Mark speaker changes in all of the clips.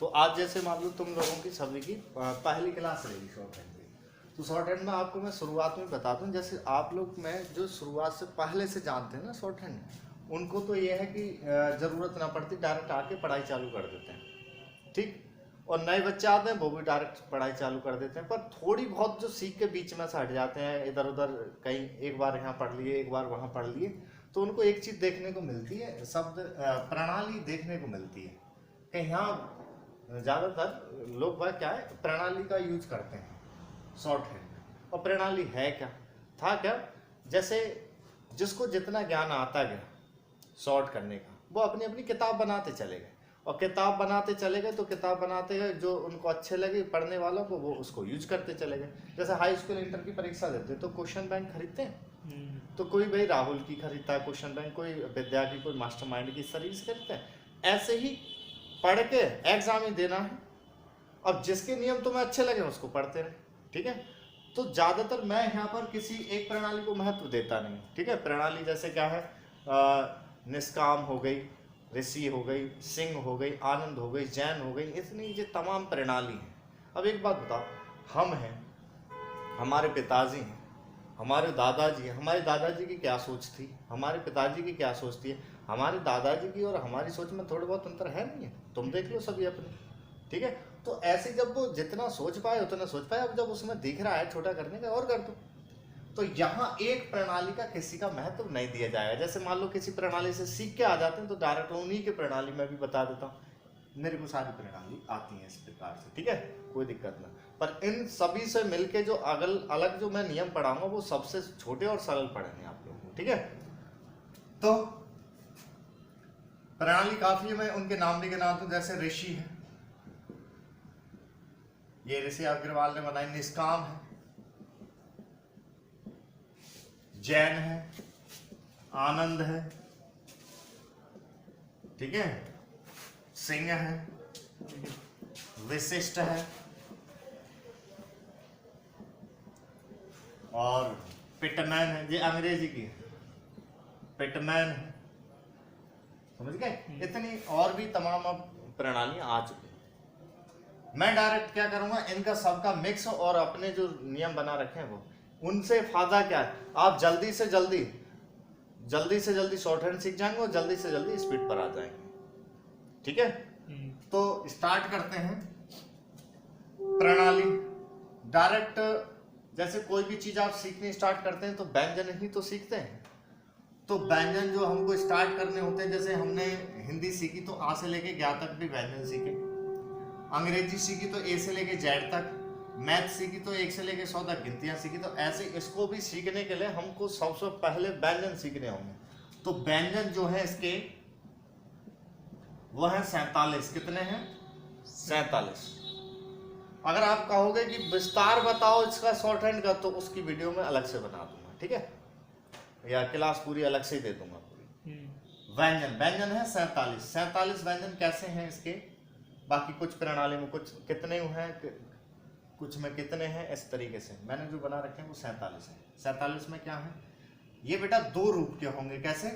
Speaker 1: तो आज जैसे मान लो तुम लोगों की सभी की पहली क्लास रहेगी शॉर्ट हैंड की, तो शॉर्ट हैंड में आपको मैं शुरुआत में बताता हूँ। जैसे आप लोग मैं जो शुरुआत से पहले से जानते हैं ना शॉर्ट हैंड, उनको तो ये है कि ज़रूरत ना पड़ती, डायरेक्ट आके पढ़ाई चालू कर देते हैं, ठीक। और नए बच्चे आते हैं वो भी डायरेक्ट पढ़ाई चालू कर देते हैं, पर थोड़ी बहुत जो सीख के बीच में से हट जाते हैं, इधर उधर कहीं एक बार यहाँ पढ़ लिए एक बार वहाँ पढ़ लिए, तो उनको एक चीज़ देखने को मिलती है, शब्द प्रणाली देखने को मिलती है कि यहाँ ज़्यादातर लोग वह क्या है प्रणाली का यूज करते हैं शॉर्ट हैंड। और प्रणाली है क्या, था क्या, जैसे जिसको जितना ज्ञान आता गया शॉर्ट करने का, वो अपनी अपनी किताब बनाते चले गए, और किताब बनाते चले गए तो किताब बनाते गए, जो उनको अच्छे लगे पढ़ने वालों को वो उसको यूज करते चले गए। जैसे हाई स्कूल इंटर की परीक्षा देते तो क्वेश्चन बैंक खरीदते हैं, तो कोई भाई राहुल की खरीदता है क्वेश्चन बैंक, कोई विद्या की, कोई मास्टरमाइंड की, इस तरीके से खरीदते हैं। ऐसे ही पढ़ के एग्जाम ही देना है, अब जिसके नियम तुम्हें अच्छे लगे उसको पढ़ते रहे, ठीक है। तो ज़्यादातर मैं यहाँ पर किसी एक प्रणाली को महत्व देता नहीं, ठीक है। प्रणाली जैसे क्या है, निष्काम हो गई, ऋषि हो गई, सिंह हो गई, आनंद हो गई, जैन हो गई, इतनी ये तमाम प्रणाली हैं। अब एक बात बताओ, हम हैं, हमारे पिताजी हैं, हमारे दादाजी हैं, हमारे दादाजी की क्या सोच थी, हमारे पिताजी की क्या सोच थी, हमारे दादाजी की और हमारी सोच में थोड़ा बहुत अंतर है नहीं है, तुम देख लो सभी अपने, ठीक है। तो ऐसे जब वो जितना सोच पाए उतना सोच पाए, अब जब उसमें दिख रहा है छोटा करने का और कर दो। तो यहाँ एक प्रणाली का किसी का महत्व नहीं दिया जाएगा। जैसे मान लो किसी प्रणाली से सीख के आ जाते हैं तो डायरेक्ट उन्हीं के प्रणाली में भी बता देता हूँ, मेरे को सारी प्रणाली आती है इस प्रकार से, ठीक है, कोई दिक्कत ना। पर इन सभी से मिलके जो अलग जो मैं नियम पढ़ाऊंगा वो सबसे छोटे और सरल पढ़ेंगे आप लोगों को, ठीक है। तो प्रणाली काफी है, मैं उनके नाम भी गिनाता हूं। जैसे ऋषि है, ये ऋषि अग्रवाल ने बनाई। निष्काम है, जैन है, आनंद है, ठीक है, सिंह है, विशिष्ट है, और पिटमैन है, ये अंग्रेजी की है, पिटमैन है, समझ गए। इतनी और भी तमाम अब प्रणालियां आ चुकी हैं। मैं डायरेक्ट क्या करूंगा, इनका सबका मिक्स और अपने जो नियम बना रखे हैं वो, उनसे फायदा क्या है, आप जल्दी से जल्दी शॉर्ट हैंड सीख जाएंगे और जल्दी से जल्दी स्पीड पर आ जाएंगे, ठीक है। तो स्टार्ट करते हैं प्रणाली। डायरेक्ट जैसे कोई भी चीज आप सीखनी स्टार्ट करते हैं तो व्यंजन ही तो सीखते हैं। तो व्यंजन जो हमको स्टार्ट करने होते हैं, जैसे हमने हिंदी सीखी तो आ से लेके ज्ञा तक भी व्यंजन सीखे, अंग्रेजी सीखी तो ए से लेके जेड तक, मैथ सीखी तो 1 से लेके 100 तक गिनतियां सीखी। तो ऐसे इसको भी सीखने के लिए हमको सबसे पहले व्यंजन सीखने होंगे। तो व्यंजन जो है इसके वो है 47। कितने हैं? 47। अगर आप कहोगे कि विस्तार बताओ इसका शॉर्ट हैंड का, तो उसकी वीडियो में अलग से बना दूंगा, ठीक है, या क्लास पूरी अलग से ही दे दूंगा पूरी। व्यंजन है 47 व्यंजन कैसे हैं इसके। बाकी कुछ प्रणाली में कुछ कितने हैं, कुछ में कितने हैं, इस तरीके से मैंने जो बना रखे हैं वो 47 है। 47 में क्या है, ये बेटा 2 रूप के होंगे। कैसे?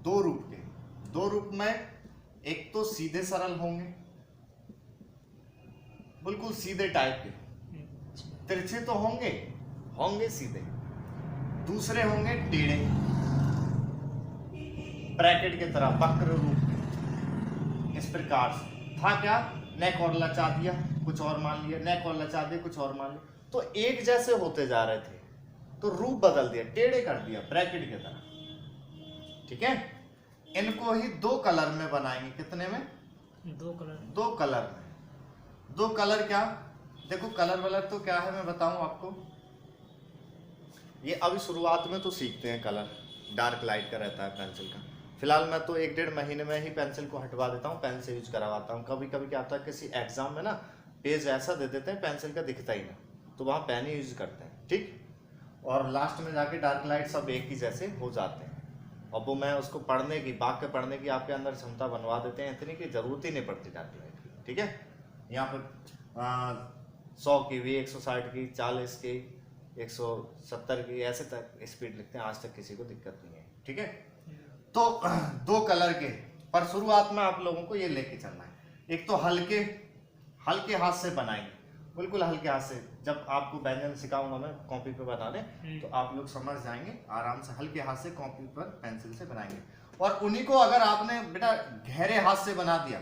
Speaker 1: 2 रूप के। 2 रूप में एक तो सीधे सरल होंगे, बिल्कुल सीधे टाइप के, तिरछे तो होंगे सीधे। दूसरे होंगे टेढ़े, ब्रैकेट की तरह, वक्र रूप, इस प्रकार से। था क्या, नेक और लचा दिया कुछ और मान लिया, नेक और लचा दिया कुछ और मान लिया, तो एक जैसे होते जा रहे थे तो रूप बदल दिया, टेढ़े कर दिया ब्रैकेट की तरह, ठीक है। इनको ही 2 कलर में बनाएंगे। कितने में? 2 कलर में। 2 कलर क्या, देखो कलर वलर तो क्या है मैं बताऊं आपको, ये अभी शुरुआत में तो सीखते हैं कलर, डार्क लाइट का रहता है पेंसिल का। फिलहाल मैं तो 1-1.5 महीने में ही पेंसिल को हटवा देता हूँ, पेन से यूज करवाता हूँ। कभी कभी क्या होता है किसी एग्जाम में ना पेज ऐसा दे देते हैं पेंसिल का दिखता ही ना, तो वहाँ पेन ही यूज करते हैं, ठीक। और लास्ट में जाके डार्क लाइट सब एक ही जैसे हो जाते हैं। और वो मैं उसको पढ़ने की, बाग के पढ़ने की आपके अंदर क्षमता बनवा देते हैं, इतनी की जरूरत ही नहीं पड़ती डार्क लाइट की, ठीक है। यहाँ पर 100 की भी, 160 की, 40 की, 170 की, ऐसे तक स्पीड लिखते हैं, आज तक किसी को दिक्कत नहीं है, ठीक है। तो 2 कलर के, पर शुरुआत में आप लोगों को ये लेके चलना है। एक तो हल्के हल्के हाथ से बनाएंगे, बिल्कुल हल्के हाथ से। जब आपको व्यंजन सिखाऊंगा मैं कॉपी पे बनाने, तो आप लोग समझ जाएंगे आराम से। हल्के हाथ से कॉपी पर पेंसिल से बनाएंगे। और उन्हीं को अगर आपने बेटा गहरे हाथ से बना दिया,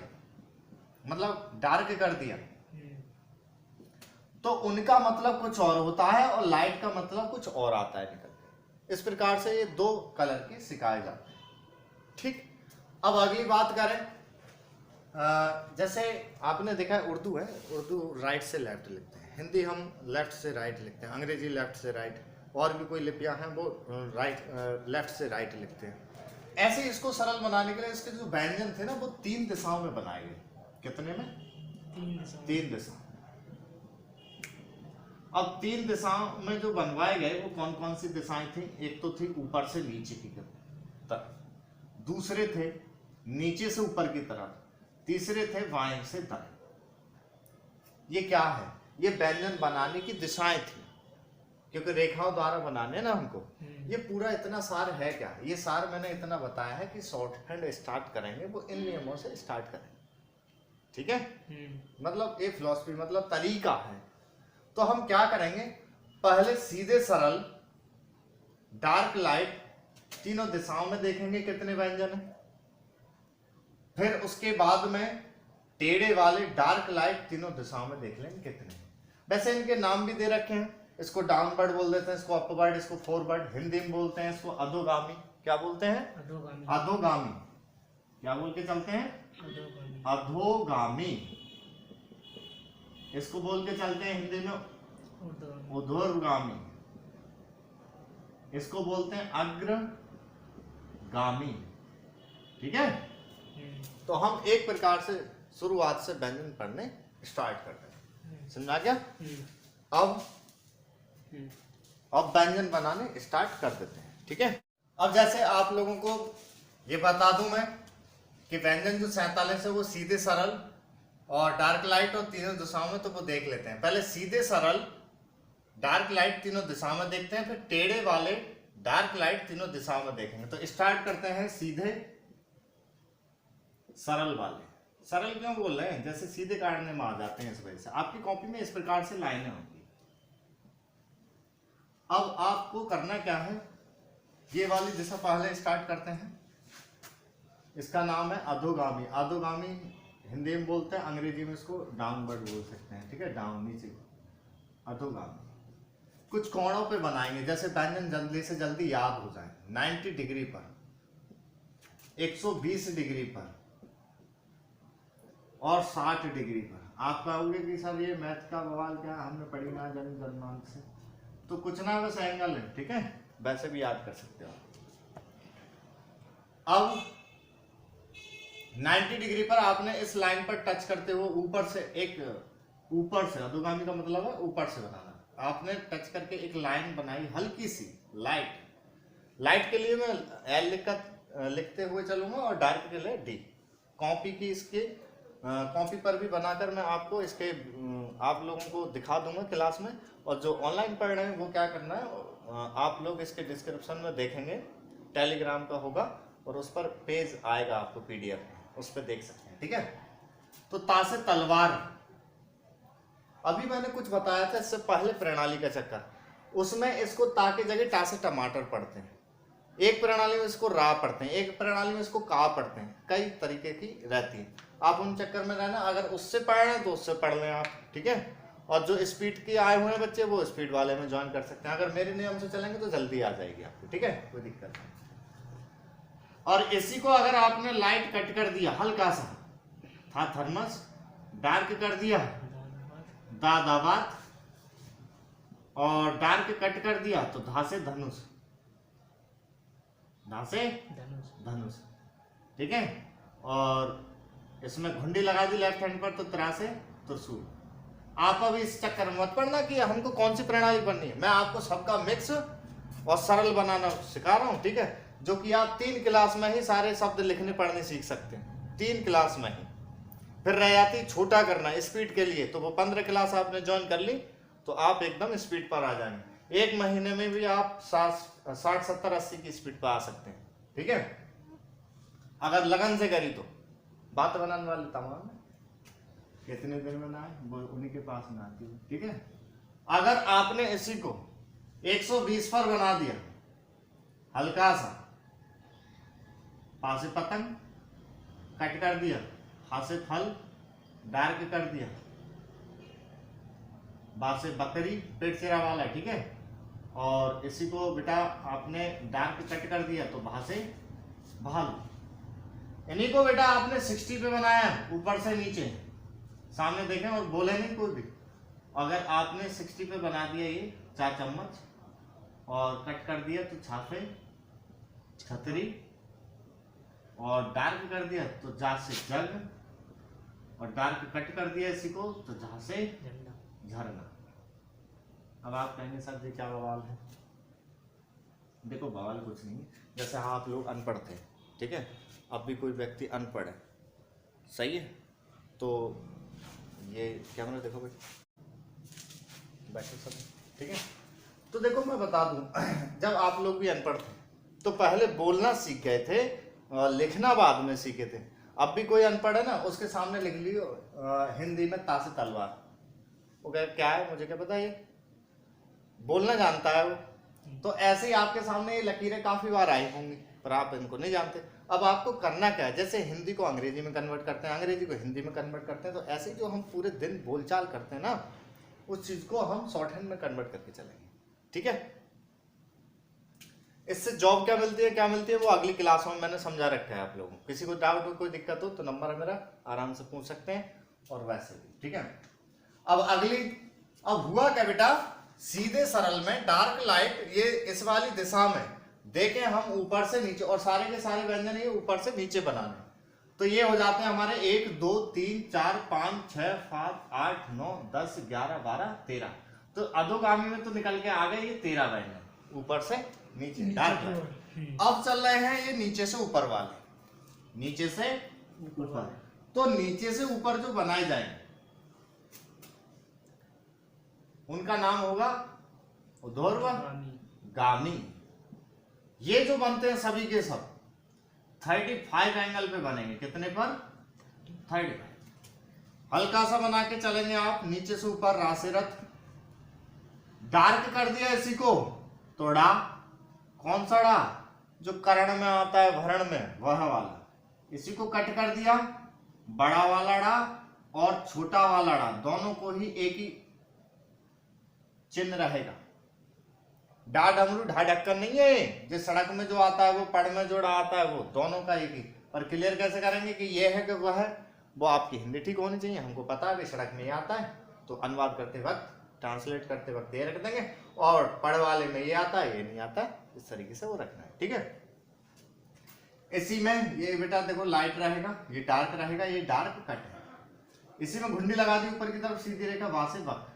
Speaker 1: मतलब डार्क कर दिया, तो उनका मतलब कुछ और होता है और लाइट का मतलब कुछ और आता है निकल के। इस प्रकार से ये दो कलर के सिखाए जाते हैं। ठीक, अब अगली बात करें, जैसे आपने देखा है उर्दू है, उर्दू राइट से लेफ्ट लिखते हैं, हिंदी हम लेफ्ट से राइट लिखते हैं, अंग्रेजी लेफ्ट से राइट, और भी कोई लिपियां हैं वो लेफ्ट से राइट लिखते हैं। ऐसे इसको सरल बनाने के लिए इसके जो व्यंजन थे ना वो 3 दिशाओं में बनाए गए। कितने में? 3 दिशा। अब 3 दिशाओं में जो बनवाए गए वो कौन कौन सी दिशाएं थी? एक तो थी ऊपर से नीचे की तरफ, दूसरे थे नीचे से ऊपर की तरफ, तीसरे थे बाएं से दाएं। ये क्या है? ये व्यंजन बनाने की दिशाएं थी, क्योंकि रेखाओं द्वारा बनाने ना हमको। ये पूरा इतना सार है क्या? ये सार मैंने इतना बताया है कि शॉर्ट हैंड स्टार्ट करेंगे वो इन नियमों से स्टार्ट करेंगे। ठीक है, मतलब एक फिलॉसफी, मतलब तरीका है। तो हम क्या करेंगे, पहले सीधे सरल डार्क लाइट तीनों दिशाओं में देखेंगे कितने व्यंजन है। फिर उसके बाद में टेढ़े वाले डार्क लाइट तीनों दिशाओं में देख लेंगे कितने। वैसे इनके नाम भी दे रखे हैं, इसको डाउनवर्ड बोल देते हैं, इसको अपवर्ड, इसको फॉरवर्ड। हिंदी में बोलते हैं इसको अधोगामी। क्या बोलते हैं? अधोगामी। अधोगामी। क्या बोल के चलते हैं? अधोगामी। इसको बोल के चलते हैं हिंदी में ऊर्ध्वगामी। इसको बोलते हैं अग्रगामी। ठीक है, तो हम एक प्रकार से शुरुआत से व्यंजन पढ़ने स्टार्ट करते हैं। समझा क्या? अब व्यंजन बनाने स्टार्ट कर देते हैं। ठीक है, अब जैसे आप लोगों को ये बता दूं मैं कि व्यंजन जो 47 है वो सीधे सरल और डार्क लाइट और तीनों दिशाओं में, तो वो देख लेते हैं। पहले सीधे सरल डार्क लाइट तीनों दिशाओं में देखते हैं, फिर टेढ़े वाले डार्क लाइट तीनों दिशाओं में देखेंगे। तो स्टार्ट करते हैं सीधे सरल वाले। सरल क्यों बोल रहे हैं? जैसे सीधे काटने में आ जाते हैं, इस वजह से। आपकी कॉपी में इस प्रकार से लाइनें होंगी। अब आपको करना क्या है, ये वाली दिशा पहले स्टार्ट करते हैं। इसका नाम है अधोगामी। अधोगामी हिंदी में बोलते हैं, अंग्रेजी में इसको डाउनवर्ड बोल सकते हैं। ठीक है, डाउन, नीचे, अधोगामी। कुछ कोणों पे बनाएंगे, जैसे व्यंजन जल्दी से जल्दी याद हो जाए। 90 डिग्री पर, 120 डिग्री पर और 60 डिग्री पर। आप कहोगे कि सर ये मैथ का बवाल क्या, हमने पढ़ी ना जन्मांक से। तो कुछ ना बस एंगल है। ठीक है, वैसे भी याद कर सकते हो। अब 90 डिग्री पर आपने इस लाइन पर टच करते हुए ऊपर से ऊपर से, अधोगामी का मतलब है ऊपर से बनाना। आपने टच करके एक लाइन बनाई, हल्की सी लाइट के लिए मैं एल लिखते हुए चलूंगा और डार्क के लिए डी। कॉपी की इसके कॉपी पर भी बनाकर मैं आपको इसके आप लोगों को दिखा दूंगा क्लास में। और जो ऑनलाइन पढ़ रहे हैं वो क्या करना है, आप लोग इसके डिस्क्रिप्शन में देखेंगे, टेलीग्राम का होगा और उस पर पेज आएगा आपको PDF, उस पर देख सकते हैं। ठीक है, तो ता से तलवार, अभी मैंने कुछ बताया था इससे पहले प्रणाली का चक्कर, उसमें इसको ता की जगह टा से टमाटर पढ़ते हैं। एक प्रणाली में इसको रा पढ़ते हैं, एक प्रणाली में इसको का पढ़ते हैं। कई तरीके की रहती है, आप उन चक्कर में रहना। अगर उससे पढ़ रहे हैं तो उससे पढ़ लें आप। ठीक है, और जो स्पीड के आए हुए हैं बच्चे वो स्पीड वाले में ज्वाइन कर सकते हैं। अगर मेरे नियम से चलेंगे तो जल्दी आ जाएगी आपको। ठीक है, कोई दिक्कत नहीं। और इसी को अगर आपने लाइट कट कर दिया, हल्का सा था थर्मस, डार्क कर दिया दादाबाद, और डार्क कट कर दिया तो धा से धनुष, धा से धनुष। ठीक है, और इसमें घुंडी लगा दी लेफ्ट हैंड पर तो त्रा से त्रिशूल। आप अब इस चक्कर में मत पड़ना कि हमको कौन सी प्रणाली पढ़नी है। मैं आपको सबका मिक्स और सरल बनाना सिखा रहा हूँ। ठीक है, जो कि आप 3 क्लास में ही सारे शब्द लिखने पढ़ने सीख सकते हैं, 3 क्लास में ही। फिर रह जाती छोटा करना स्पीड के लिए, तो वो 15 क्लास आपने ज्वाइन कर ली तो आप एकदम स्पीड पर आ जाएंगे। 1 महीने में भी आप 60, 70, 80 की स्पीड पर आ सकते हैं। ठीक है, अगर लगन से करी तो। बात बनाने वाले तमाम कितने दिन में ना आए वो उन्हीं के पास में आती है। ठीक है, अगर आपने इसी को 120 पर बना दिया, हल्का सा पा से पतंग कट कर दिया, हा से फल डार्क कर दिया, बा से बकरी पेट चेरा वाला, ठीक है, और इसी को बेटा आपने डार्क कट कर दिया तो भा से भालू। इन्हीं को बेटा आपने 60 पे बनाया ऊपर से नीचे, सामने देखें और बोले नहीं कोई भी। अगर आपने 60 पे बना दिया ये 4 चम्मच और कट कर दिया तो छापे छतरी, और डार्क कर दिया तो जा से जग, और डार्क कट कर दिया इसी को तो जा से झरना। अब आप कहेंगे सर जी क्या बवाल है? देखो बवाल कुछ नहीं, जैसे आप लोग अनपढ़ थे, ठीक है, अब भी कोई व्यक्ति अनपढ़ है, सही है, तो ये कैमरा देखो भाई, बैठो सब, ठीक है। तो देखो मैं बता दूं, जब आप लोग भी अनपढ़ थे तो पहले बोलना सीख गए थे, लिखना बाद में सीखे थे। अब भी कोई अनपढ़ है ना, उसके सामने लिख लियो हिंदी में ता से तलवार, वो क्या है मुझे क्या पता, ये बोलना जानता है वो। तो ऐसे ही आपके सामने ये लकीरें काफी बार आई होंगी पर आप इनको नहीं जानते। अब आपको करना क्या है, जैसे हिंदी को अंग्रेजी में कन्वर्ट करते हैं, अंग्रेजी को हिंदी में कन्वर्ट करते हैं, तो ऐसे ही जो हम पूरे दिन बोलचाल करते हैं ना, उस चीज को हम शॉर्ट हैंड में कन्वर्ट करके चलेंगे, ठीक है। इससे जॉब क्या मिलती है, क्या मिलती है, वो अगली क्लास में मैंने समझा रखा है आप लोगों को। किसी को डाउट हो, कोई दिक्कत हो तो नंबर है मेरा, आराम से पूछ सकते हैं, और वैसे भी, ठीक है। अब हुआ क्या बेटा, सीधे सरल में डार्क लाइट ये इस वाली दिशा में देखें हम ऊपर से नीचे, और सारे के सारे व्यंजन ये ऊपर से नीचे बनाने, तो ये हो जाते हैं हमारे 1 2 3 4 5 6 7 8 9 10 11 12 13। तो अधोगामी में तो निकल के आ गए ये 13 व्यंजन ऊपर से नीचे डार्क लाइट। अब चल रहे हैं ये नीचे से ऊपर वाले, नीचे से ऊपर। तो नीचे से ऊपर जो बनाए जाएंगे उनका नाम होगा ऊर्ध्वगामी। ये जो बनते हैं सभी के सब 35 एंगल पे बनेंगे, कितने पर 35। हल्का सा बना के चलेंगे आप, नीचे से ऊपर रा से रथ, डार्क कर दिया इसी को तो डा, कौन सा डा, जो कर्ण में आता है भरण में वह वाला, इसी को कट कर दिया, बड़ा वाला डा और छोटा वाला डा दोनों को ही एक ही चिन्ह रहेगा। डा डमरू ढा ढक्कन नहीं है, जो सड़क में जो आता है वो पढ़ में जो डा आता है वो दोनों का एक ही। पर क्लियर कैसे करेंगे कि ये है कि वह है, वो आपकी हिंदी ठीक होनी चाहिए। हमको पता है कि सड़क में ये आता है तो अनुवाद करते वक्त, ट्रांसलेट करते वक्त ये रख देंगे, और पढ़ वाले में ये आता है, ये नहीं आता है, इस तरीके से वो रखना है, ठीक है। इसी में ये बेटा देखो लाइट रहेगा, ये डार्क रहेगा, ये डार्क कट है। इसी में घुंडी लगा दी ऊपर की तरफ सीधी रेखा, वहां से वक्त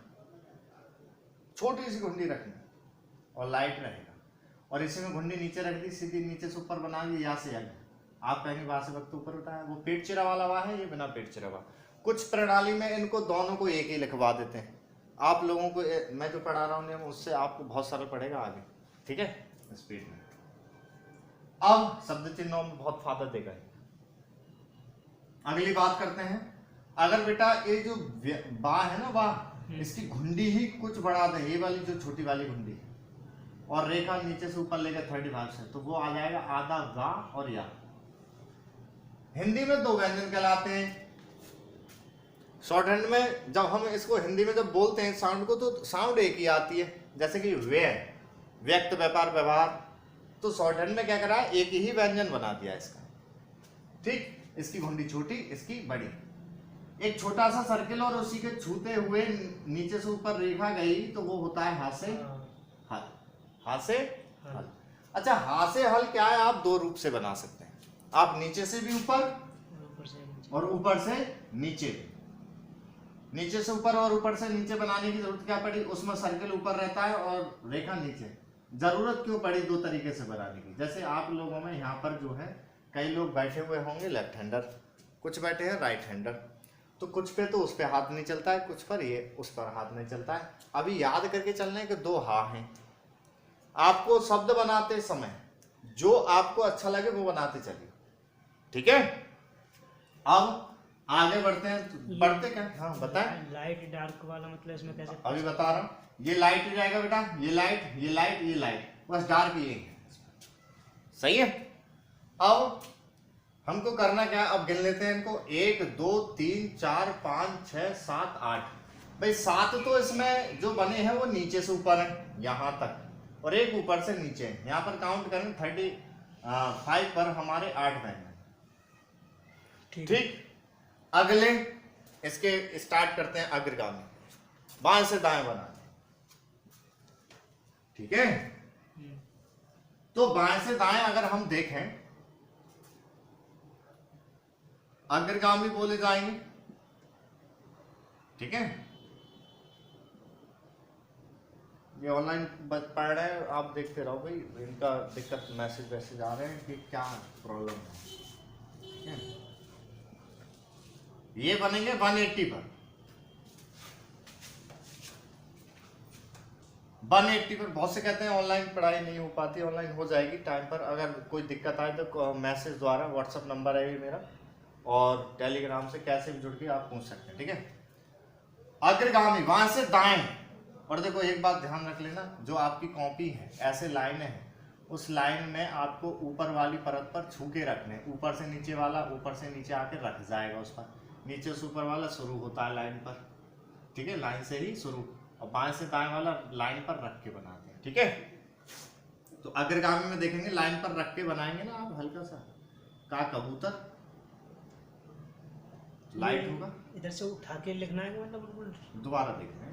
Speaker 1: छोटी सी घुंडी रखनी और लाइट रहेगा, और इसी में घुंडी नीचे रख दी, सीधी नीचे से ऊपर बना दी, या से आप कहेंगे वहां से वक्त ऊपर उठाया, वो पेट चिरा वाला वहां है, ये बिना पेट चिरा हुआ। कुछ प्रणाली में इनको दोनों को एक ही लिखवा देते हैं। आप लोगों को मैं जो पढ़ा रहा हूँ उससे आपको बहुत सरल पड़ेगा आगे, ठीक है, स्पीड में। अब शब्द चिन्हों में बहुत फायदा देगा। अगली बात करते हैं, अगर बेटा ये जो बा है ना, बा इसकी घुंडी ही कुछ बढ़ा दे, ये वाली जो छोटी वाली घुंडी है, और रेखा नीचे से ऊपर लेकर 35 से, तो वो आ जाएगा आधा गा और या। हिंदी में दो व्यंजन कहलाते हैं। शॉर्ट हैंड में जब हम इसको हिंदी में जब बोलते हैं साउंड को, तो साउंड एक ही आती है, जैसे कि वे, व्यक्त, व्यापार, व्यवहार। तो शॉर्ट हैंड में क्या करा, एक ही व्यंजन बना दिया इसका, ठीक। इसकी घुंडी छोटी, इसकी बड़ी, एक छोटा सा सर्किल और उसी के छूते हुए नीचे से ऊपर रेखा गई तो वो होता है हाथ से हल, हाथ से हल। अच्छा, हाथ से हल क्या है, आप दो रूप से बना सकते हैं, आप नीचे से भी ऊपर और ऊपर से नीचे। नीचे से ऊपर और ऊपर से नीचे बनाने की जरूरत क्या पड़ी, उसमें सर्किल ऊपर रहता है और रेखा नीचे। जरूरत क्यों पड़ी दो तरीके से बनाने की, जैसे आप लोगों में यहाँ पर जो है कई लोग बैठे हुए होंगे लेफ्ट हैंडर, कुछ बैठे हैं राइट हैंडर, तो कुछ पे तो उस पे हाथ नहीं चलता है, कुछ पर ये उस पर हाथ नहीं चलता है। अभी याद करके चलने के दो हा हैं। आपको शब्द बनाते समय जो आपको अच्छा लगे वो बनाते चलिए, ठीक है। अब आगे बढ़ते हैं, बढ़ते क्या, हाँ बताएं।
Speaker 2: लाइट डार्क वाला मतलब इसमें कैसे?
Speaker 1: अभी बता रहा हूँ, ये लाइट हो जाएगा बेटा, ये लाइट, ये लाइट, ये लाइट, बस डार्क ये है। सही है। अब हमको करना क्या, अब गिन लेते हैं इनको, 1 2 3 4 5 6 7 8। भाई 7 तो इसमें जो बने हैं वो नीचे से ऊपर है यहां तक, और एक ऊपर से नीचे है। यहां पर काउंट करें 35 पर हमारे 8 व्यंजन। ठीक, अगले इसके स्टार्ट करते हैं अग्रगामी, बाएं से दाएं बनाने। ठीक है, तो बाएं से दाएं अगर हम देखें, अग्रगामी बोले जाएंगे। ठीक है, ये ऑनलाइन पढ़ रहे हैं, आप देखते रहो भाई, इनका दिक्कत मैसेज वैसेज आ रहे हैं कि क्या प्रॉब्लम है। ठीक है, ये बनेंगे 180 पर, 180 पर। बहुत से कहते हैं ऑनलाइन पढ़ाई नहीं हो पाती, ऑनलाइन हो जाएगी टाइम पर। अगर कोई दिक्कत आए तो मैसेज द्वारा, व्हाट्सएप नंबर है ये मेरा, और टेलीग्राम से कैसे भी जुड़ के आप पूछ सकते हैं। ठीक है, अग्रगामी वहां से दाएं। और देखो एक बात ध्यान रख लेना, जो आपकी कॉपी है ऐसे लाइन है, उस लाइन में आपको ऊपर वाली परत पर छू के रखने, ऊपर से नीचे वाला ऊपर से नीचे आके रख जाएगा उस पर, नीचे से ऊपर वाला शुरू होता है लाइन पर। ठीक है, लाइन से ही शुरू, और बाएं से दाएं वाला लाइन पर रख के बनाते हैं। ठीक है, तो अग्रगामी में देखेंगे लाइन पर रख के बनाएंगे ना आप, हल्का सा का कबूतर लाइट होगा,
Speaker 2: इधर से उठा के लिखना है मतलब बिल्कुल।
Speaker 1: दोबारा देख रहे हैं,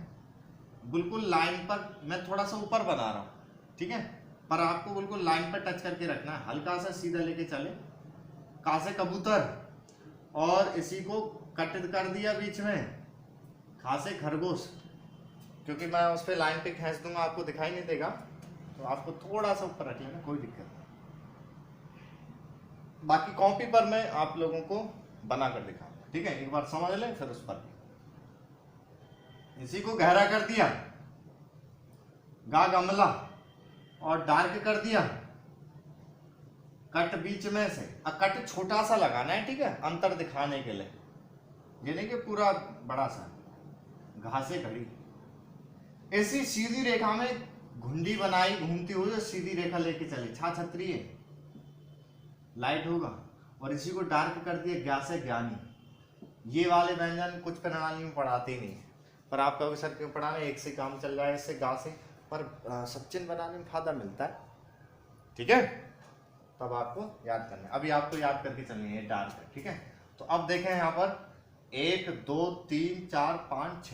Speaker 1: बिल्कुल लाइन पर, मैं थोड़ा सा ऊपर बना रहा हूँ। ठीक है, पर आपको बिल्कुल लाइन पर टच करके रखना है, हल्का सा सीधा लेके चले, का से कबूतर, और इसी को कट कर दिया बीच में, खा से खरगोश। क्योंकि मैं उस पर लाइन पे खींच दूंगा, आपको दिखाई नहीं देगा, तो आपको थोड़ा सा ऊपर रख लेना, कोई दिक्कत नहीं। बाकी कॉपी पर मैं आप लोगों को बना कर दिखाऊंगा। ठीक है, एक बार समझ लें, फिर उस पर इसी को गहरा कर दिया, गा गमला, और डार्क कर दिया, कट बीच में से। अब कट छोटा सा लगाना है, ठीक है, अंतर दिखाने के लिए, ये नहीं कि पूरा बड़ा सा। घासे खड़ी, ऐसी सीधी रेखा में घुंडी बनाई, घूमती हुई सीधी रेखा लेके चली, छा छत्री है, लाइट होगा। और इसी को डार्क कर दिया, ज्ञा से ज्ञानी। ये वाले व्यंजन कुछ प्रणाली में पढ़ाते ही नहीं है, पर आपका भी सर क्यों पढ़ा रहे, एक से काम चल रहा है, इससे गा से, पर सचिन बनाने में फायदा मिलता है। ठीक है, तब आपको याद करना है, अभी आपको याद करके चलनी है, डार्क है। ठीक है, तो अब देखें यहाँ पर 1 2 3 4 5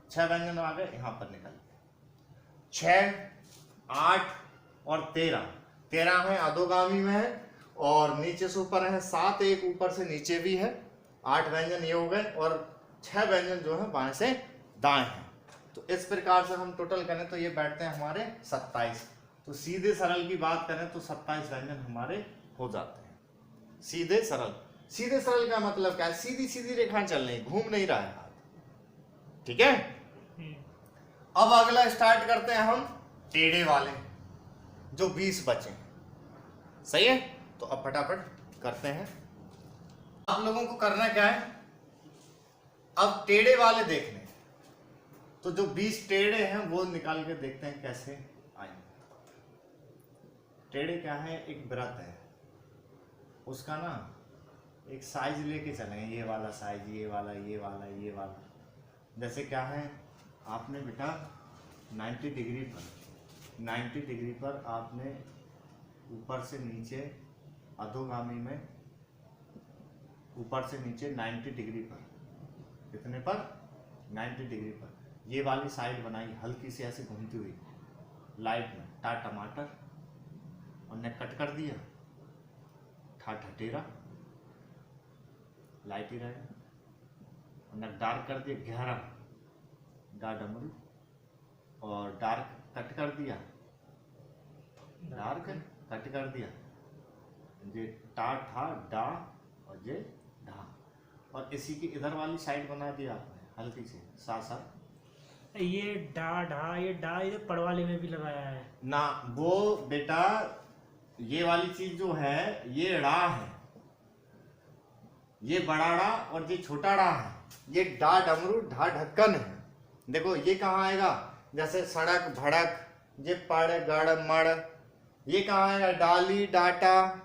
Speaker 1: 6 व्यंजन आ गए, यहाँ पर निकल 6 8 और 13 है, अधोगामी में है, और नीचे से ऊपर है 7, एक ऊपर से नीचे भी है, 8 व्यंजन ये हो गए, और 6 व्यंजन जो है बाएं से दाएं हैं। तो इस प्रकार से हम टोटल करें तो ये बैठते हैं हमारे 27। तो सीधे सरल की बात करें तो 27 व्यंजन हमारे हो जाते हैं। सीधे सरल, सीधे सरल का मतलब क्या है, सीधी सीधी रेखा चल रही, घूम नहीं रहा है हाथ। ठीक है, अब अगला स्टार्ट करते हैं हम टेढ़े वाले, जो 20 बचे। सही है, तो अब फटाफट करते हैं। आप लोगों को करना क्या है, अब टेढ़े वाले देखने, तो जो 20 टेढ़े हैं वो निकाल के देखते हैं कैसे आएंगे। टेढ़े क्या है, एक व्रत है, उसका ना एक साइज लेके चलेंगे, ये वाला साइज, ये वाला, ये वाला, ये वाला। जैसे क्या है, आपने बेटा 90 डिग्री पर आपने ऊपर से नीचे अधोगामी में, ऊपर से नीचे 90 डिग्री पर, कितने पर, 90 डिग्री पर ये वाली साइड बनाई, हल्की सी ऐसे घूमती हुई लाइट में, टा टमाटर, और ने कट कर दिया, ठा ठटेरा, लाइट ही रहेगा, और ने डार्क कर दिया गहरा, डा डमरू, और डार्क कट कर दिया, डार्क कट कर दिया, जे टा ठा डा और जे ढा, और इसी की इधर वाली साइड बना दिया आपने हल्की से, सा सा।
Speaker 2: ये डा ढा, ये डा ये पड़वाले में भी लगाया है
Speaker 1: ना, वो बेटा ये वाली चीज जो है ये ड़ा है, ये बड़ा डा और ये छोटा डा है, ये डा डमरू ढा ढक्कन है। देखो ये कहाँ आएगा, जैसे सड़क भड़क, ये पड़ गड़ मड़, ये कहाँ आएगा, डाली डाटा,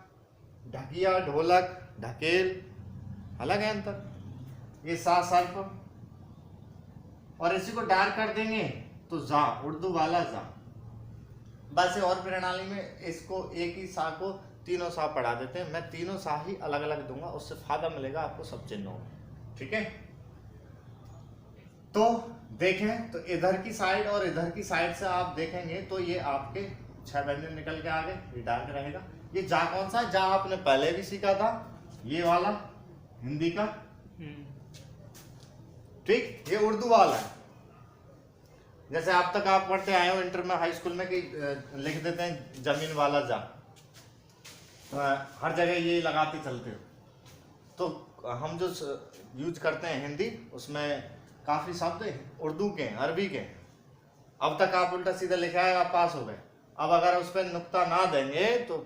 Speaker 1: ढकिया ढोलक ढकेल, अलग है अंतर। ये सा सर्प, और इसी को डार्क कर देंगे तो जा, उर्दू वाला जा। बस और प्रणाली में इसको एक ही सा को तीनों सा पढ़ा देते हैं। मैं तीनों सा ही अलग अलग दूंगा, उससे फायदा मिलेगा आपको सब चिन्हों में, ठीक है। तो देखें तो इधर की साइड और इधर की साइड से आप देखेंगे तो ये आपके 6 व्यंजन निकल के आ गए, ये डार्क रहेगा। ये जा कौन सा है, जा आपने पहले भी सीखा था, ये वाला हिंदी का, ठीक। ये उर्दू वाला है, जैसे आप तक आप पढ़ते आए हो इंटर में, हाई स्कूल में कि लिख देते हैं जमीन वाला जा, हर जगह ये लगाते चलते हो। तो हम जो यूज करते हैं हिंदी, उसमें काफी शब्द उर्दू के हैं, अरबी के हैं। अब तक आप उल्टा सीधा लिखा है, आप पास हो गए। अब अगर उस पर नुक्ता ना देंगे तो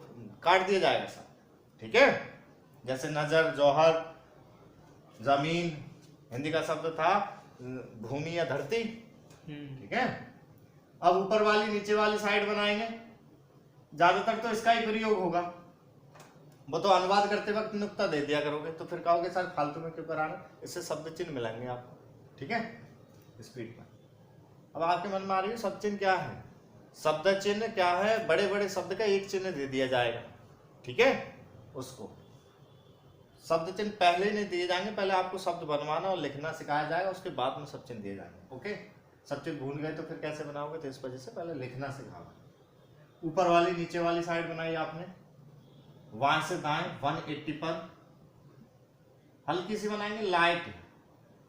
Speaker 1: काट दिया जाएगा सब, ठीक है। जैसे नजर, जौहर, जमीन, हिंदी का शब्द था भूमि या धरती, ठीक है। अब ऊपर वाली नीचे वाली साइड बनाएंगे, ज्यादातर तो इसका ही प्रयोग होगा। वो तो अनुवाद करते वक्त नुक्ता दे दिया करोगे, तो फिर कहोगे सर फालतू में क्यों कराना, इससे शब्द चिन्ह मिलेंगे आपको, ठीक है, स्पीड में। अब आपके मन में आ रही है शब्द चिन्ह क्या है, शब्द चिन्ह क्या है, बड़े बड़े शब्द का एक चिन्ह दे दिया जाएगा, ठीक है। उसको शब्द चिन्ह पहले नहीं दिए जाएंगे, पहले आपको शब्द बनवाना और लिखना सिखाया जाएगा, उसके बाद में शब्द चिन्ह दिए जाएंगे, ओके। शब्द चिन्ह भूल गए तो फिर कैसे बनाओगे, तो इस वजह से पहले लिखना सिखाओगे। ऊपर वाली नीचे वाली साइड बनाई आपने, वहां से दाएं 180 पर, हल्की सी बनाएंगे लाइट,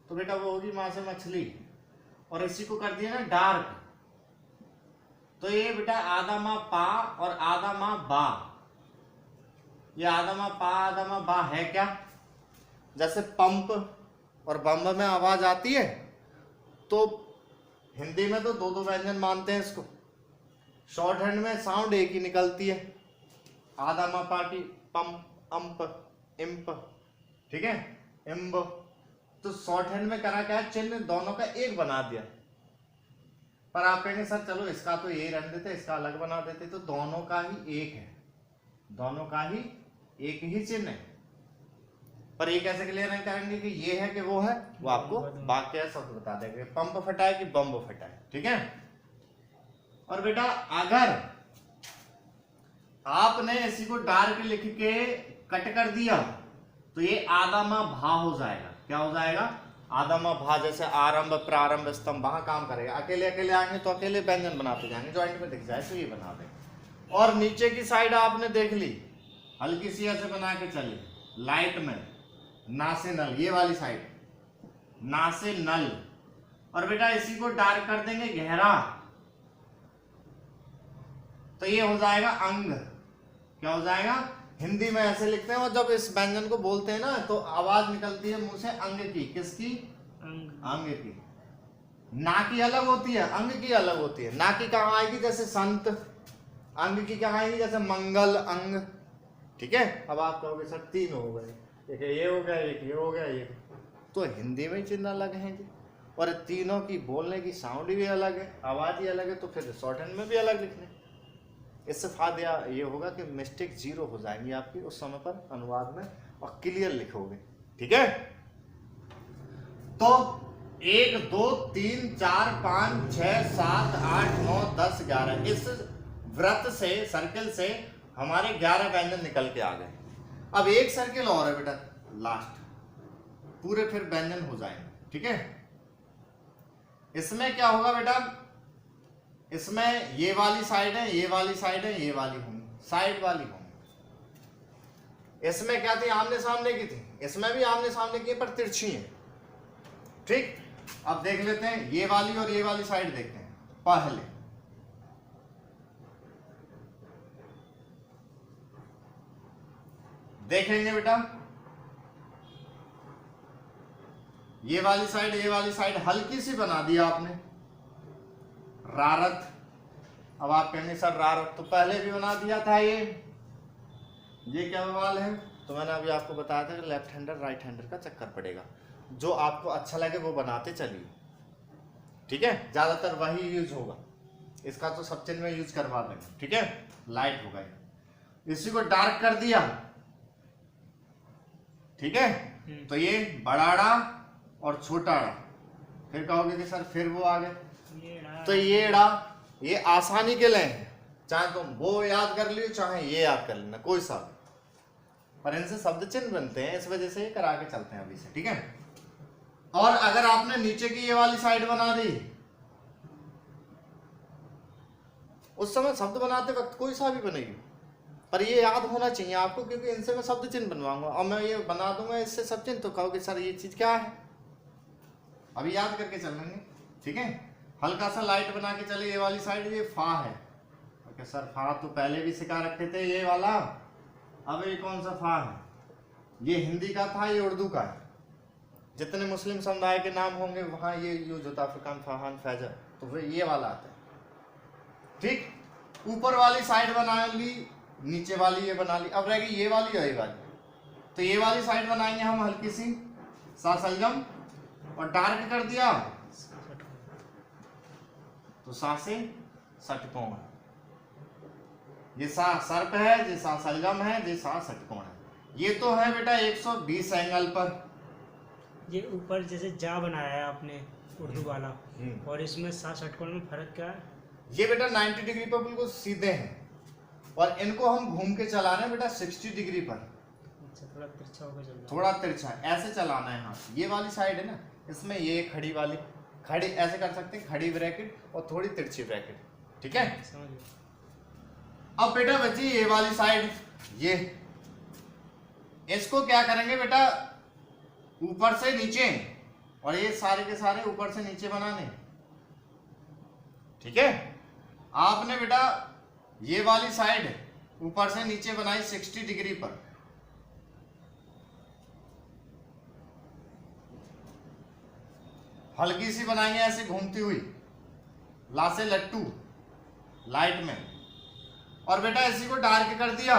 Speaker 1: तो बेटा वो होगी वहां से मछली। और इसी को कर दिया ना डार्क, तो ये बेटा आधा माँ पा और आधा माँ बा, ये आधा माँ पा आधा माँ बा है क्या, जैसे पंप और बम्ब में आवाज आती है, तो हिंदी में तो दो दो व्यंजन मानते हैं इसको, शॉर्ट हैंड में साउंड एक ही निकलती है, आधा माँ पाटी पम अम्प इम्प, ठीक है, इम्ब। तो शॉर्ट हैंड में करा क्या, चिन्ह दोनों का एक बना दिया। पर आप कहेंगे सर चलो इसका तो ये रहने देते, इसका अलग बना देते, तो दोनों का ही एक है, दोनों का ही एक ही चिन्ह है। पर ये कैसे क्लियर नहीं करेंगे कि ये है कि वो है, वो आपको वाक्य शब्द बता देंगे, पंप फटाए कि बम्ब फटाए, ठीक है। और बेटा अगर आपने इसी को डार्क लिख के कट कर दिया तो ये आधा माँ भा हो जाएगा, क्या हो जाएगा, आधा माँ भा। जैसे आरंभ प्रारंभ स्तंभ, वहां काम करेगा, अकेले अकेले आएंगे तो अकेले व्यंजन बनाते जाएंगे, ज्वाइंट में दिख जाए तो ये बना देंगे। और नीचे की साइड आपने देख ली, हल्की सी ऐसे बना के चली लाइट में, नासे नल, ये वाली साइड नासे नल। और बेटा इसी को डार्क कर देंगे गहरा, तो ये हो जाएगा अंग, क्या हो जाएगा, हिंदी में ऐसे लिखते हैं। और जब इस व्यंजन को बोलते हैं ना तो आवाज निकलती है मुंह से अंग की, किसकी, अंग की। ना की अलग होती है, अंग की अलग होती है। ना की कहाँ आएगी, जैसे संत, अंग की कहाँ आएगी, जैसे मंगल अंग, ठीक है। अब आप कहोगे सर तीन हो गए, एक ये हो गया, एक ये हो गया, ये तो हिंदी में चिन्ह अलग है जी, और तीनों की बोलने की साउंड भी अलग है, आवाज ही अलग है, तो फिर शॉर्ट हैंड में भी अलग लिखने। इससे फायदा ये होगा कि मिस्टेक 0 हो जाएंगी आपकी उस समय पर अनुवाद में, और क्लियर लिखोगे, ठीक है। तो 1 2 3 4 5 6 7 8 9 10 11 इस वृत्त से, सर्किल से हमारे 11 व्यंजन निकल के आ गए। अब एक सर्किल और है बेटा लास्ट, पूरे फिर व्यंजन हो जाएंगे, ठीक है। इसमें क्या होगा बेटा, इसमें ये वाली साइड है, ये वाली साइड है, ये वाली होंगी, साइड वाली होंगी। इसमें क्या थी, आमने सामने की थी, इसमें भी आमने सामने की पर तिरछी है, ठीक। अब देख लेते हैं ये वाली और ये वाली साइड देखते हैं पहले। देखेंगे बेटा ये वाली साइड, ये वाली साइड हल्की सी बना दिया आपने, रारत। अब आप कहेंगे सर रारत तो पहले भी बना दिया था, ये क्या बवाल है, तो मैंने अभी आपको बताया था कि लेफ्ट हैंडर राइट हैंडर का चक्कर पड़ेगा, जो आपको अच्छा लगे वो बनाते चलिए, ठीक है। ज़्यादातर वही यूज होगा, इसका तो सब चिन्ह में यूज करवा देंगे, ठीक है। लाइट होगा ये, इसी को डार्क कर दिया, ठीक है। तो ये बड़ा डा और छोटा डा, फिर कहोगे कि सर फिर वो आ गए, तो ये डा ये आसानी के लिए है, चाहे तुम वो याद कर लियो चाहे ये याद कर लेना, कोई सा, पर इनसे शब्द चिन्ह बनते हैं, इस वजह से ये करा के चलते हैं अभी से, ठीक है। और अगर आपने नीचे की ये वाली साइड बना दी, उस समय शब्द बनाते वक्त कोई सा भी बनेगी, पर ये याद होना चाहिए आपको, क्योंकि इनसे मैं शब्द चिन्ह बनवाऊंगा और मैं ये बना दूंगा इससे सब चिन्ह, तो कहोगे सर ये चीज क्या है, अभी याद करके चलेंगे, ठीक है। हल्का सा लाइट बना के चले, ये वाली साइड ये फा है, ओके सर फा तो पहले भी सिखा रखे थे ये वाला, अब ये कौन सा फा है, ये हिंदी का था, ये उर्दू का है, जितने मुस्लिम समुदाय के नाम होंगे वहां ये यूज होता है, फुरकान फरहान फैजर, तो फिर ये वाला आता है, ठीक। ऊपर वाली साइड बना ली, नीचे वाली ये बना ली, अब रहेगी ये वाली और ये वाली, तो ये वाली साइड बनाएंगे हम हल्की सी सा सलजम और डार्क कर दिया तो सा से षटकोण, ये सा सर्प है, ये सा सलजम है, ये सा षटकोण है, ये तो है बेटा 120 एंगल पर।
Speaker 2: ये ऊपर जैसे जा बनाया है आपने उर्दू वाला, और इसमें सा षटकोण में फर्क क्या है?
Speaker 1: ये बेटा 90 डिग्री पर बिल्कुल सीधे हैं, और इनको हम घूम के चलाना है बेटा 60 डिग्री पर,
Speaker 2: अच्छा थोड़ा तिरछा होकर चल रहा है,
Speaker 1: थोड़ा तिरछा ऐसे चलाना है हाथ, ये वाली साइड है ना, इसमें ये खड़ी वाली, खड़ी ऐसे कर सकते हैं, खड़ी ब्रैकेट और थोड़ी तिरछी ब्रैकेट, ठीक है।
Speaker 2: समझ गया।
Speaker 1: अब बेटा बची ये वाली साइड, ये इसको क्या करेंगे बेटा, ऊपर से नीचे, और ये सारे के सारे ऊपर से नीचे बनाने, ठीक है। आपने बेटा ये वाली साइड ऊपर से नीचे बनाई 60 डिग्री पर, हल्की सी बनाएंगे ऐसे घूमती हुई, ला से लट्टू लाइट में, और बेटा इसी को डार्क कर दिया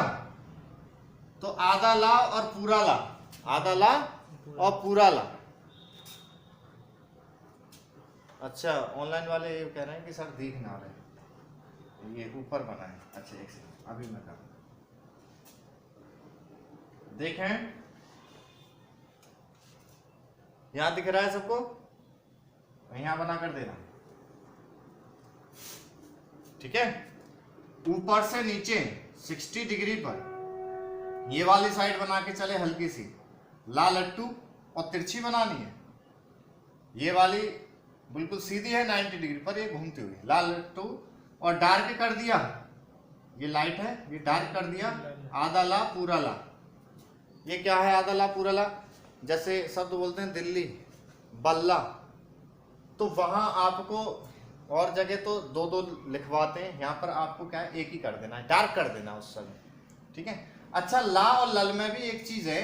Speaker 1: तो आधा ला और पूरा ला, आधा ला और पूरा ला। अच्छा ऑनलाइन वाले ये कह रहे हैं कि सर दिख ना रहे, ये ऊपर बना है, अच्छा एक सेकंड अभी मैं कर देखें, यहां दिख रहा है सबको, यहां बना कर देना, ठीक है। ऊपर से नीचे 60 डिग्री पर ये वाली साइड बना के चले हल्की सी, ला लट्टू और तिरछी बनानी है, ये वाली बिल्कुल सीधी है 90 डिग्री पर, ये घूमती हुई ला लट्टू, और डार्क कर दिया, ये लाइट है ये डार्क कर दिया, आधा ला पूरा ला। ये क्या है आधा ला पूरा ला, जैसे शब्द बोलते हैं दिल्ली बल्ला, तो वहां आपको और जगह तो दो दो लिखवाते हैं, यहाँ पर आपको क्या है एक ही कर देना है, डार्क कर देना उस समय, ठीक है। अच्छा ला और लल में भी एक चीज है,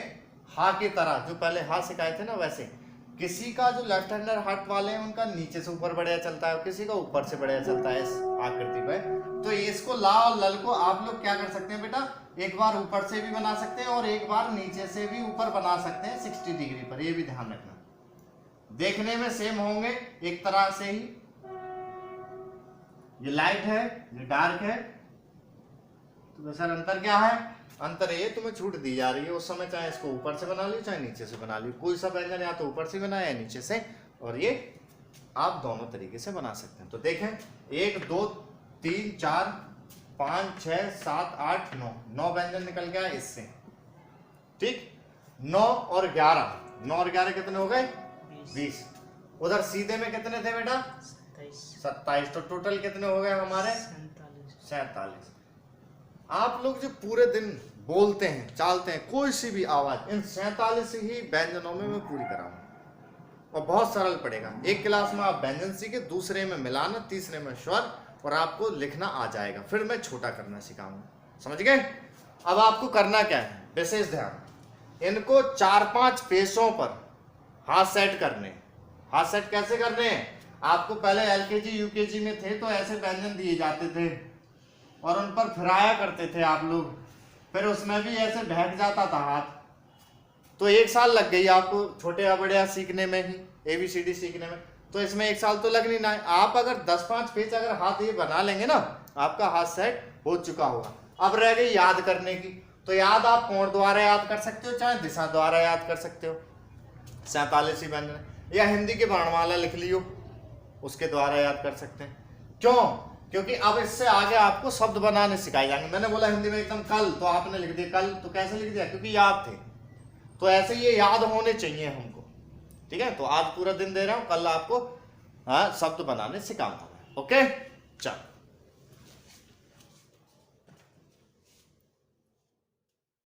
Speaker 1: हा की तरह, जो पहले हा सिखाए थे ना वैसे, किसी का जो लेफ्ट हैंडर हाथ वाले हैं उनका नीचे से ऊपर बढ़िया चलता है, और किसी का ऊपर से बढ़िया चलता है इस आकृति पे, तो इसको ला और लल को आप लोग क्या कर सकते हैं बेटा, एक बार ऊपर से भी बना सकते हैं और एक बार नीचे से भी ऊपर बना सकते हैं 60 डिग्री पर, ये भी ध्यान रखना, देखने में सेम होंगे एक तरह से ही, ये लाइट है ये डार्क है, तो सर अंतर क्या है, अंतर ये तुम्हें छूट दी जा रही है, उस समय चाहे इसको ऊपर से बना ली चाहे नीचे से बना ली, कोई सा व्यंजन या तो ऊपर से बनाया या नीचे से, और ये आप दोनों तरीके से बना सकते हैं। तो देखें 1 2 3 4 5 6 7 8 9, 9 व्यंजन निकल गया इससे, ठीक। 9 और 11, 9 और 11 कितने हो गए 20, उधर सीधे में कितने थे बेटा 27, तो टोटल कितने हो गए हमारे 47। आप लोग जो पूरे दिन बोलते हैं चालते हैं कोई सी भी आवाज, इन 47 ही व्यंजनों में मैं पूरी कराऊंगा, और बहुत सरल पड़ेगा। एक क्लास में आप व्यंजन सीखे, दूसरे में मिलाना, तीसरे में स्वर, और आपको लिखना आ जाएगा, फिर मैं छोटा करना सिखाऊंगा, समझ गए। अब आपको करना क्या है, विशेष ध्यान, इनको 4-5 पेशों पर हाथ सेट करने। हाथ सेट कैसे करने हैं, आपको पहले LKG UKG में थे तो ऐसे व्यंजन दिए जाते थे और उन पर फिराया करते थे आप लोग, फिर उसमें भी ऐसे बहक जाता था हाथ। तो 1 साल लग गई आपको छोटे या बड़े सीखने में ही, ABCD सीखने में। तो इसमें 1 साल तो लगनी ना है। आप अगर 10-5 पेज अगर हाथ ये बना लेंगे ना, आपका हाथ सेट हो चुका होगा। अब रह गई याद करने की। तो याद आप कोण द्वारा याद कर सकते हो, चाहे दिशा द्वारा याद कर सकते हो। 47 व्यंजन, या हिंदी की वर्णमाला लिख लियो, उसके द्वारा याद कर सकते हैं। क्यों? क्योंकि अब इससे आगे आपको शब्द बनाने सिखाए जाएंगे। मैंने बोला हिंदी में एकदम कल, तो आपने लिख दिया कल, तो कैसे लिख दिया? क्योंकि याद थे। तो ऐसे ये याद होने चाहिए हमको, ठीक है। तो आज पूरा दिन दे रहा हूं, कल आपको शब्द बनाने सिखाऊंगा। ओके, चलो।